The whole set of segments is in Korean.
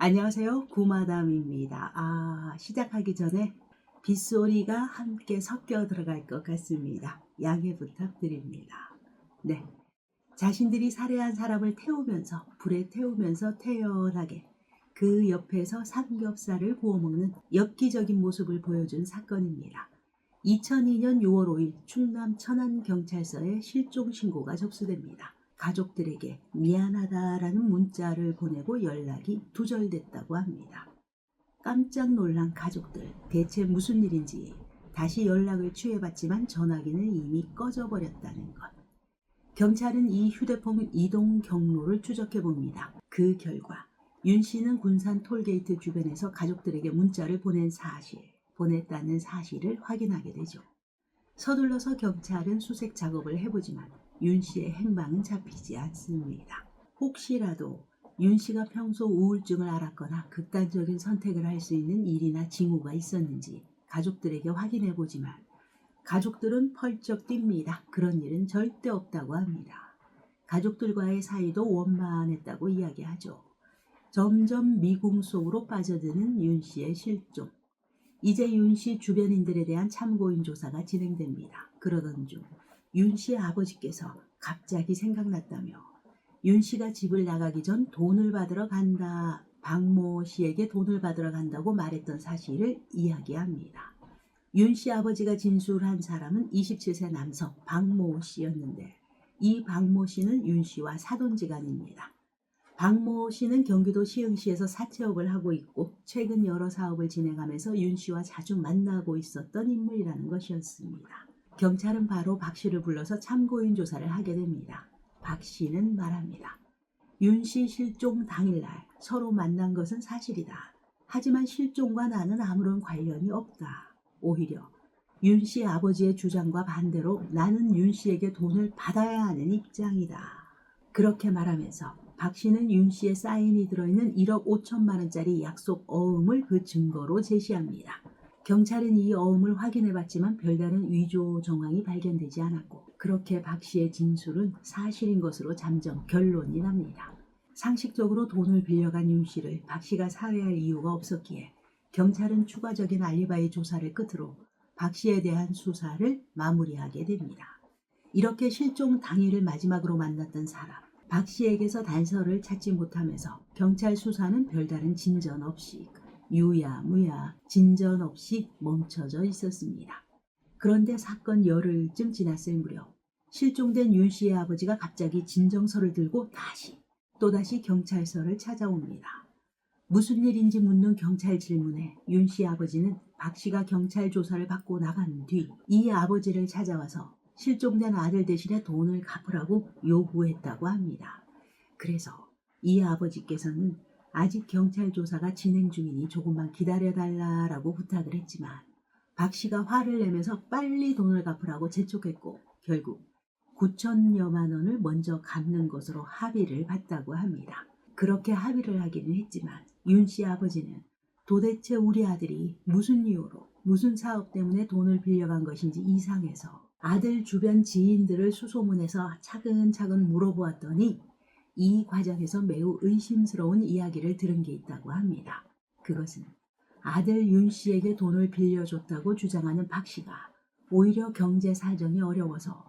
안녕하세요. 구마담입니다. 시작하기 전에 빗소리가 함께 섞여 들어갈 것 같습니다. 양해 부탁드립니다. 네. 자신들이 살해한 사람을 태우면서, 불에 태우면서 태연하게 그 옆에서 삼겹살을 구워 먹는 엽기적인 모습을 보여준 사건입니다. 2002년 6월 5일 충남 천안경찰서에 실종 신고가 접수됩니다. 가족들에게 미안하다라는 문자를 보내고 연락이 두절됐다고 합니다. 깜짝 놀란 가족들, 대체 무슨 일인지 다시 연락을 취해봤지만 전화기는 이미 꺼져버렸다는 것. 경찰은 이 휴대폰 이동 경로를 추적해봅니다. 그 결과 윤 씨는 군산 톨게이트 주변에서 가족들에게 문자를 보냈다는 사실을 확인하게 되죠. 서둘러서 경찰은 수색 작업을 해보지만 윤 씨의 행방은 잡히지 않습니다. 혹시라도 윤 씨가 평소 우울증을 앓았거나 극단적인 선택을 할 수 있는 일이나 징후가 있었는지 가족들에게 확인해보지만 가족들은 펄쩍 뜁니다. 그런 일은 절대 없다고 합니다. 가족들과의 사이도 원만했다고 이야기하죠. 점점 미궁 속으로 빠져드는 윤 씨의 실종. 이제 윤 씨 주변인들에 대한 참고인 조사가 진행됩니다. 그러던 중 윤 씨의 아버지께서 갑자기 생각났다며 윤 씨가 집을 나가기 전 돈을 받으러 간다, 박모 씨에게 돈을 받으러 간다고 말했던 사실을 이야기합니다. 윤 씨 아버지가 진술한 사람은 27세 남성 박모 씨였는데 이 박모 씨는 윤 씨와 사돈지간입니다. 박모 씨는 경기도 시흥시에서 사채업을 하고 있고 최근 여러 사업을 진행하면서 윤 씨와 자주 만나고 있었던 인물이라는 것이었습니다. 경찰은 바로 박 씨를 불러서 참고인 조사를 하게 됩니다. 박 씨는 말합니다. 윤 씨 실종 당일날 서로 만난 것은 사실이다. 하지만 실종과 나는 아무런 관련이 없다. 오히려 윤 씨 아버지의 주장과 반대로 나는 윤 씨에게 돈을 받아야 하는 입장이다. 그렇게 말하면서 박 씨는 윤 씨의 사인이 들어있는 1억 5천만 원짜리 약속 어음을 그 증거로 제시합니다. 경찰은 이 어음을 확인해봤지만 별다른 위조 정황이 발견되지 않았고 그렇게 박 씨의 진술은 사실인 것으로 잠정 결론이 납니다. 상식적으로 돈을 빌려간 윤 씨를 박 씨가 살해할 이유가 없었기에 경찰은 추가적인 알리바이 조사를 끝으로 박 씨에 대한 수사를 마무리하게 됩니다. 이렇게 실종 당일을 마지막으로 만났던 사람, 박 씨에게서 단서를 찾지 못하면서 경찰 수사는 별다른 진전 없이 유야무야 진전 없이 멈춰져 있었습니다. 그런데 사건 열흘쯤 지났을 무렵 실종된 윤 씨의 아버지가 갑자기 진정서를 들고 또다시 경찰서를 찾아옵니다. 무슨 일인지 묻는 경찰 질문에 윤 씨 아버지는 박 씨가 경찰 조사를 받고 나간 뒤 이 아버지를 찾아와서 실종된 아들 대신에 돈을 갚으라고 요구했다고 합니다. 그래서 이 아버지께서는 아직 경찰 조사가 진행 중이니 조금만 기다려달라고 부탁을 했지만 박 씨가 화를 내면서 빨리 돈을 갚으라고 재촉했고 결국 9천여만 원을 먼저 갚는 것으로 합의를 봤다고 합니다. 그렇게 합의를 하기는 했지만 윤 씨 아버지는 도대체 우리 아들이 무슨 이유로 무슨 사업 때문에 돈을 빌려간 것인지 이상해서 아들 주변 지인들을 수소문해서 차근차근 물어보았더니 이 과정에서 매우 의심스러운 이야기를 들은 게 있다고 합니다. 그것은 아들 윤 씨에게 돈을 빌려줬다고 주장하는 박 씨가 오히려 경제 사정이 어려워서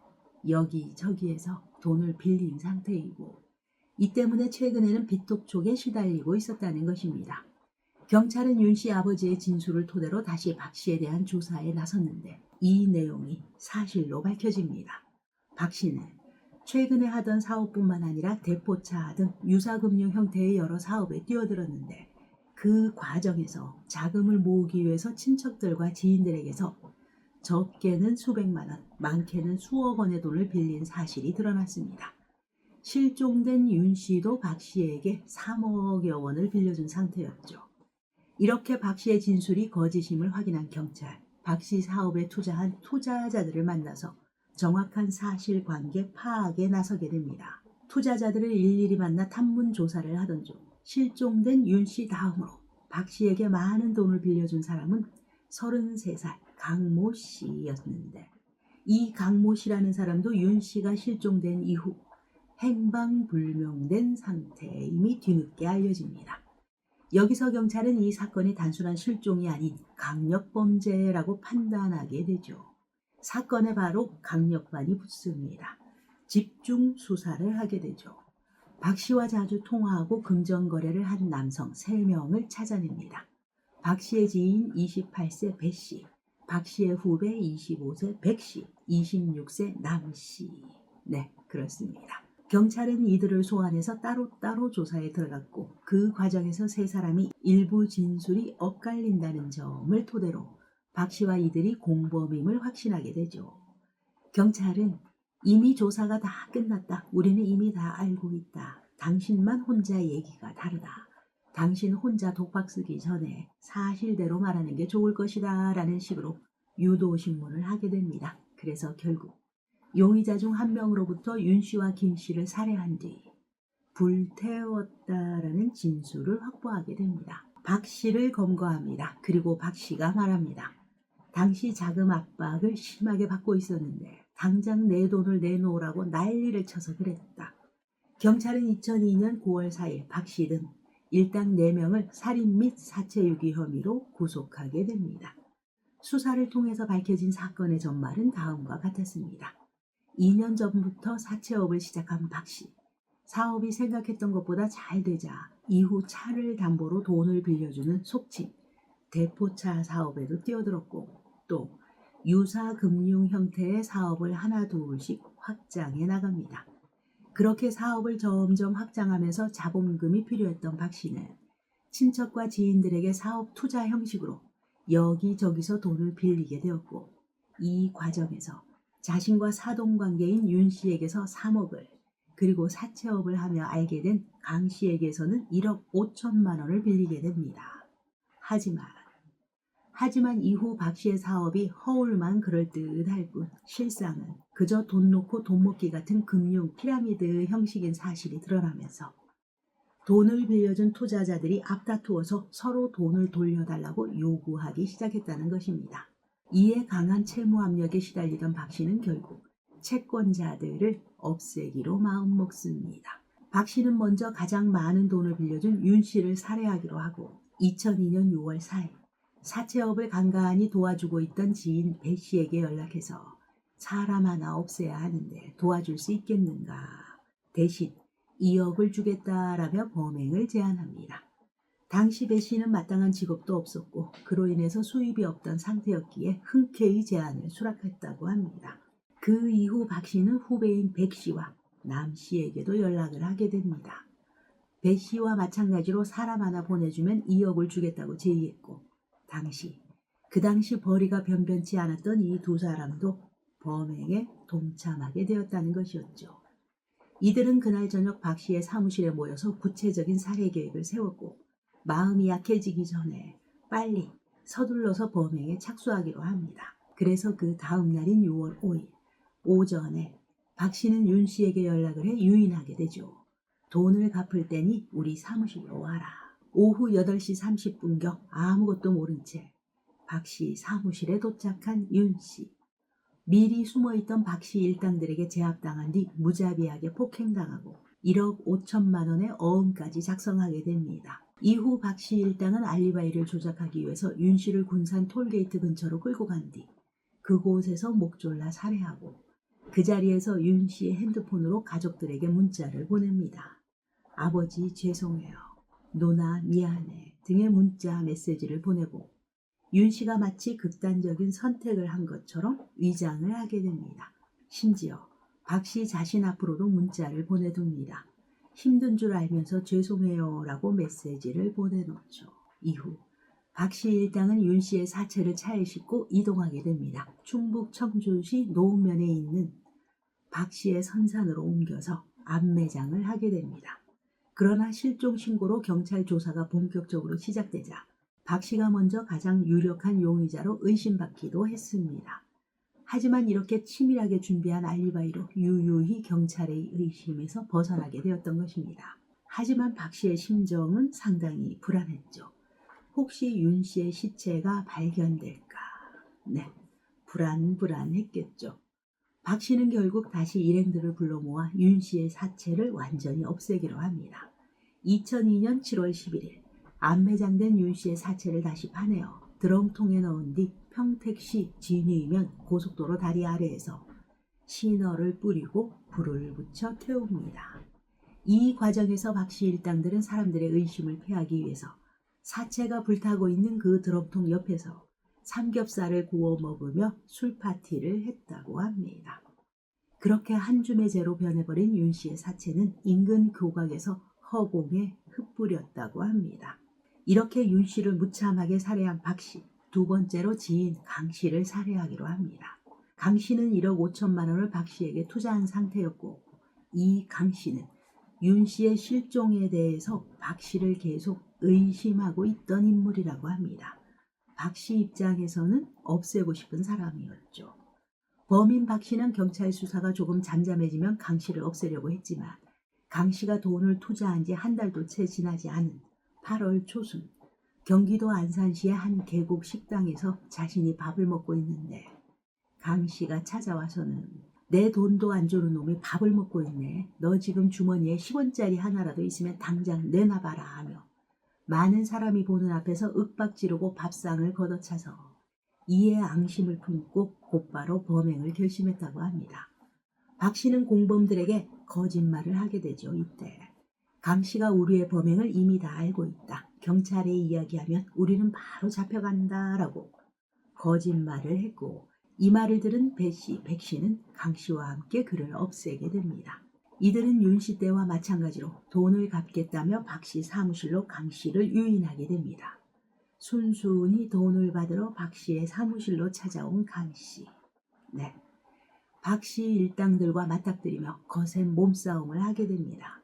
여기저기에서 돈을 빌린 상태이고 이 때문에 최근에는 빚독촉에 시달리고 있었다는 것입니다. 경찰은 윤 씨 아버지의 진술을 토대로 다시 박 씨에 대한 조사에 나섰는데 이 내용이 사실로 밝혀집니다. 박 씨는 최근에 하던 사업뿐만 아니라 대포차 등 유사금융 형태의 여러 사업에 뛰어들었는데 그 과정에서 자금을 모으기 위해서 친척들과 지인들에게서 적게는 수백만 원, 많게는 수억 원의 돈을 빌린 사실이 드러났습니다. 실종된 윤 씨도 박 씨에게 3억여 원을 빌려준 상태였죠. 이렇게 박 씨의 진술이 거짓임을 확인한 경찰, 박 씨 사업에 투자한 투자자들을 만나서 정확한 사실관계 파악에 나서게 됩니다. 투자자들을 일일이 만나 탐문 조사를 하던 중 실종된 윤 씨 다음으로 박 씨에게 많은 돈을 빌려준 사람은 33살 강모 씨였는데 이 강모 씨라는 사람도 윤 씨가 실종된 이후 행방불명된 상태임이 뒤늦게 알려집니다. 여기서 경찰은 이 사건이 단순한 실종이 아닌 강력범죄라고 판단하게 되죠. 사건에 바로 강력반이 붙습니다. 집중 수사를 하게 되죠. 박 씨와 자주 통화하고 금전거래를 한 남성 3명을 찾아냅니다. 박 씨의 지인 28세 배 씨, 박 씨의 후배 25세 백 씨, 26세 남 씨. 네, 그렇습니다. 경찰은 이들을 소환해서 따로따로 조사에 들어갔고 그 과정에서 3사람이 일부 진술이 엇갈린다는 점을 토대로 박 씨와 이들이 공범임을 확신하게 되죠. 경찰은 이미 조사가 다 끝났다. 우리는 이미 다 알고 있다. 당신만 혼자 얘기가 다르다. 당신 혼자 독박 쓰기 전에 사실대로 말하는 게 좋을 것이다 라는 식으로 유도신문을 하게 됩니다. 그래서 결국 용의자 중 한 명으로부터 윤 씨와 김 씨를 살해한 뒤 불태웠다라는 진술을 확보하게 됩니다. 박 씨를 검거합니다. 그리고 박 씨가 말합니다. 당시 자금 압박을 심하게 받고 있었는데 당장 내 돈을 내놓으라고 난리를 쳐서 그랬다. 경찰은 2002년 9월 4일 박 씨 등 일당 4명을 살인 및 사체유기 혐의로 구속하게 됩니다. 수사를 통해서 밝혀진 사건의 전말은 다음과 같았습니다. 2년 전부터 사채업을 시작한 박 씨. 사업이 생각했던 것보다 잘 되자 이후 차를 담보로 돈을 빌려주는 속칭 대포차 사업에도 뛰어들었고 또 유사 금융 형태의 사업을 하나 둘씩 확장해 나갑니다. 그렇게 사업을 점점 확장하면서 자본금이 필요했던 박 씨는 친척과 지인들에게 사업 투자 형식으로 여기저기서 돈을 빌리게 되었고 이 과정에서 자신과 사돈관계인 윤 씨에게서 3억을 그리고 사채업을 하며 알게 된 강 씨에게서는 1억 5천만 원을 빌리게 됩니다. 하지만 이후 박 씨의 사업이 허울만 그럴듯할 뿐 실상은 그저 돈 놓고 돈 먹기 같은 금융 피라미드 형식인 사실이 드러나면서 돈을 빌려준 투자자들이 앞다투어서 서로 돈을 돌려달라고 요구하기 시작했다는 것입니다. 이에 강한 채무 압력에 시달리던 박 씨는 결국 채권자들을 없애기로 마음먹습니다. 박 씨는 먼저 가장 많은 돈을 빌려준 윤 씨를 살해하기로 하고 2002년 6월 4일 사채업을 간간히 도와주고 있던 지인 배 씨에게 연락해서 사람 하나 없애야 하는데 도와줄 수 있겠는가. 대신 2억을 주겠다라며 범행을 제안합니다. 당시 배 씨는 마땅한 직업도 없었고 그로 인해서 수입이 없던 상태였기에 흔쾌히 제안을 수락했다고 합니다. 그 이후 박 씨는 후배인 백 씨와 남 씨에게도 연락을 하게 됩니다. 배 씨와 마찬가지로 사람 하나 보내주면 2억을 주겠다고 제의했고 그 당시 벌이가 변변치 않았던 이 2사람도 범행에 동참하게 되었다는 것이었죠. 이들은 그날 저녁 박 씨의 사무실에 모여서 구체적인 살해 계획을 세웠고 마음이 약해지기 전에 빨리 서둘러서 범행에 착수하기로 합니다. 그래서 그 다음 날인 6월 5일 오전에 박 씨는 윤 씨에게 연락을 해 유인하게 되죠. 돈을 갚을 테니 우리 사무실로 와라. 오후 8시 30분경 아무것도 모른 채 박 씨 사무실에 도착한 윤 씨. 미리 숨어있던 박 씨 일당들에게 제압당한 뒤 무자비하게 폭행당하고 1억 5천만 원의 어음까지 작성하게 됩니다. 이후 박 씨 일당은 알리바이를 조작하기 위해서 윤 씨를 군산 톨게이트 근처로 끌고 간 뒤 그곳에서 목졸라 살해하고 그 자리에서 윤 씨의 핸드폰으로 가족들에게 문자를 보냅니다. 아버지 죄송해요. 누나 미안해 등의 문자 메시지를 보내고 윤 씨가 마치 극단적인 선택을 한 것처럼 위장을 하게 됩니다. 심지어 박 씨 자신 앞으로도 문자를 보내둡니다. 힘든 줄 알면서 죄송해요 라고 메시지를 보내놓죠. 이후 박 씨 일당은 윤 씨의 사체를 차에 싣고 이동하게 됩니다. 충북 청주시 노읍면에 있는 박 씨의 선산으로 옮겨서 암매장을 하게 됩니다. 그러나 실종 신고로 경찰 조사가 본격적으로 시작되자 박 씨가 먼저 가장 유력한 용의자로 의심받기도 했습니다. 하지만 이렇게 치밀하게 준비한 알리바이로 유유히 경찰의 의심에서 벗어나게 되었던 것입니다. 하지만 박 씨의 심정은 상당히 불안했죠. 혹시 윤 씨의 시체가 발견될까? 네, 불안했겠죠. 박 씨는 결국 다시 일행들을 불러 모아 윤 씨의 사체를 완전히 없애기로 합니다. 2002년 7월 11일 안매장된 윤 씨의 사체를 다시 파내어 드럼통에 넣은 뒤 평택시 진위면 고속도로 다리 아래에서 신어를 뿌리고 불을 붙여 태웁니다. 이 과정에서 박 씨 일당들은 사람들의 의심을 피하기 위해서 사체가 불타고 있는 그 드럼통 옆에서 삼겹살을 구워 먹으며 술 파티를 했다고 합니다. 그렇게 한 줌의 재로 변해버린 윤 씨의 사체는 인근 교각에서 허공에 흩뿌렸다고 합니다. 이렇게 윤 씨를 무참하게 살해한 박 씨, 두 번째로 지인 강 씨를 살해하기로 합니다. 강 씨는 1억 5천만 원을 박 씨에게 투자한 상태였고, 이 강 씨는 윤 씨의 실종에 대해서 박 씨를 계속 의심하고 있던 인물이라고 합니다. 박 씨 입장에서는 없애고 싶은 사람이었죠. 범인 박 씨는 경찰 수사가 조금 잠잠해지면 강 씨를 없애려고 했지만 강 씨가 돈을 투자한 지 한 달도 채 지나지 않은 8월 초순 경기도 안산시의 한 계곡 식당에서 자신이 밥을 먹고 있는데 강 씨가 찾아와서는 내 돈도 안 주는 놈이 밥을 먹고 있네. 너 지금 주머니에 10원짜리 하나라도 있으면 당장 내놔봐라 하며 많은 사람이 보는 앞에서 윽박 지르고 밥상을 걷어차서 이에 앙심을 품고 곧바로 범행을 결심했다고 합니다. 박 씨는 공범들에게 거짓말을 하게 되죠. 이때 강 씨가 우리의 범행을 이미 다 알고 있다. 경찰에 이야기하면 우리는 바로 잡혀간다라고 거짓말을 했고 이 말을 들은 배 씨, 백 씨는 강 씨와 함께 그를 없애게 됩니다. 이들은 윤 씨 때와 마찬가지로 돈을 갚겠다며 박 씨 사무실로 강 씨를 유인하게 됩니다. 순순히 돈을 받으러 박 씨의 사무실로 찾아온 강 씨. 네, 박 씨 일당들과 맞닥뜨리며 거센 몸싸움을 하게 됩니다.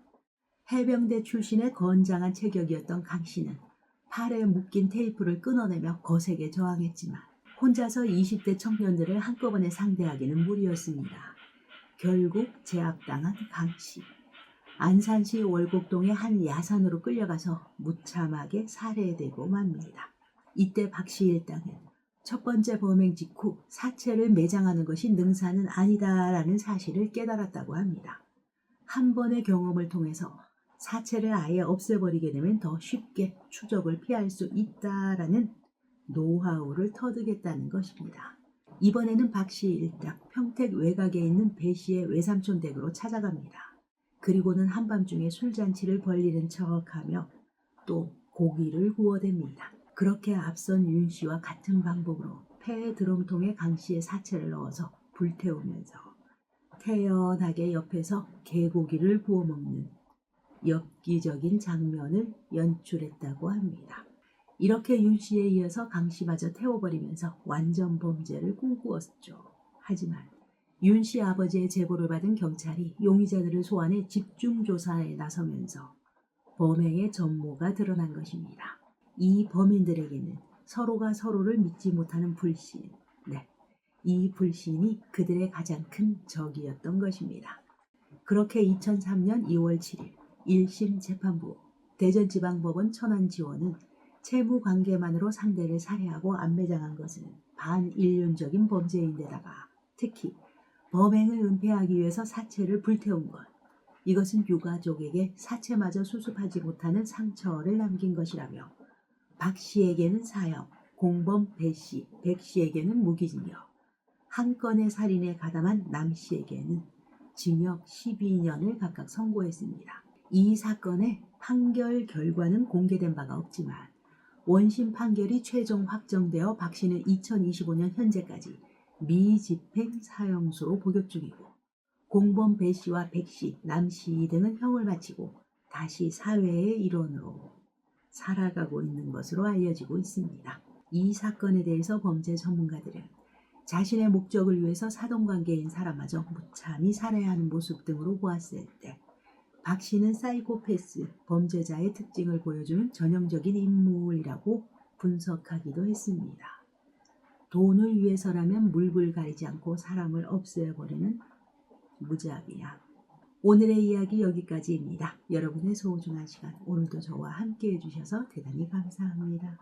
해병대 출신의 건장한 체격이었던 강 씨는 팔에 묶인 테이프를 끊어내며 거세게 저항했지만 혼자서 20대 청년들을 한꺼번에 상대하기는 무리였습니다. 결국 제압당한 강 씨. 안산시 월곡동의 한 야산으로 끌려가서 무참하게 살해되고 맙니다. 이때 박 씨 일당은 첫 번째 범행 직후 사체를 매장하는 것이 능사는 아니다라는 사실을 깨달았다고 합니다. 한 번의 경험을 통해서 사체를 아예 없애버리게 되면 더 쉽게 추적을 피할 수 있다라는 노하우를 터득했다는 것입니다. 이번에는 박 씨 일당 평택 외곽에 있는 배 씨의 외삼촌 댁으로 찾아갑니다. 그리고는 한밤중에 술잔치를 벌리는 척하며 또 고기를 구워댑니다. 그렇게 앞선 윤 씨와 같은 방법으로 폐 드럼통에 강 씨의 사체를 넣어서 불태우면서 태연하게 옆에서 개고기를 구워 먹는 엽기적인 장면을 연출했다고 합니다. 이렇게 윤 씨에 이어서 강 씨마저 태워버리면서 완전 범죄를 꿈꾸었죠. 하지만 윤 씨 아버지의 제보를 받은 경찰이 용의자들을 소환해 집중 조사에 나서면서 범행의 전모가 드러난 것입니다. 이 범인들에게는 서로가 서로를 믿지 못하는 불신, 이 불신이 그들의 가장 큰 적이었던 것입니다. 그렇게 2003년 2월 7일 1심 재판부 대전지방법원 천안지원은 채무관계만으로 상대를 살해하고 안매장한 것은 반인륜적인 범죄인데다가 특히 범행을 은폐하기 위해서 사체를 불태운 것, 이것은 유가족에게 사체마저 수습하지 못하는 상처를 남긴 것이라며 박 씨에게는 사형, 공범 배 씨, 백 씨에게는 무기징역, 한 건의 살인에 가담한 남 씨에게는 징역 12년을 각각 선고했습니다. 이 사건의 판결 결과는 공개된 바가 없지만 원심 판결이 최종 확정되어 박 씨는 2025년 현재까지 미집행 사형수로 복역 중이고 공범 배 씨와 백 씨, 남 씨 등은 형을 마치고 다시 사회의 일원으로 살아가고 있는 것으로 알려지고 있습니다. 이 사건에 대해서 범죄 전문가들은 자신의 목적을 위해서 사돈관계인 사람마저 무참히 살해하는 모습 등으로 보았을 때 박 씨는 사이코패스, 범죄자의 특징을 보여주는 전형적인 인물이라고 분석하기도 했습니다. 돈을 위해서라면 물불 가리지 않고 사람을 없애버리는 무자비함. 오늘의 이야기 여기까지입니다. 여러분의 소중한 시간 오늘도 저와 함께 해주셔서 대단히 감사합니다.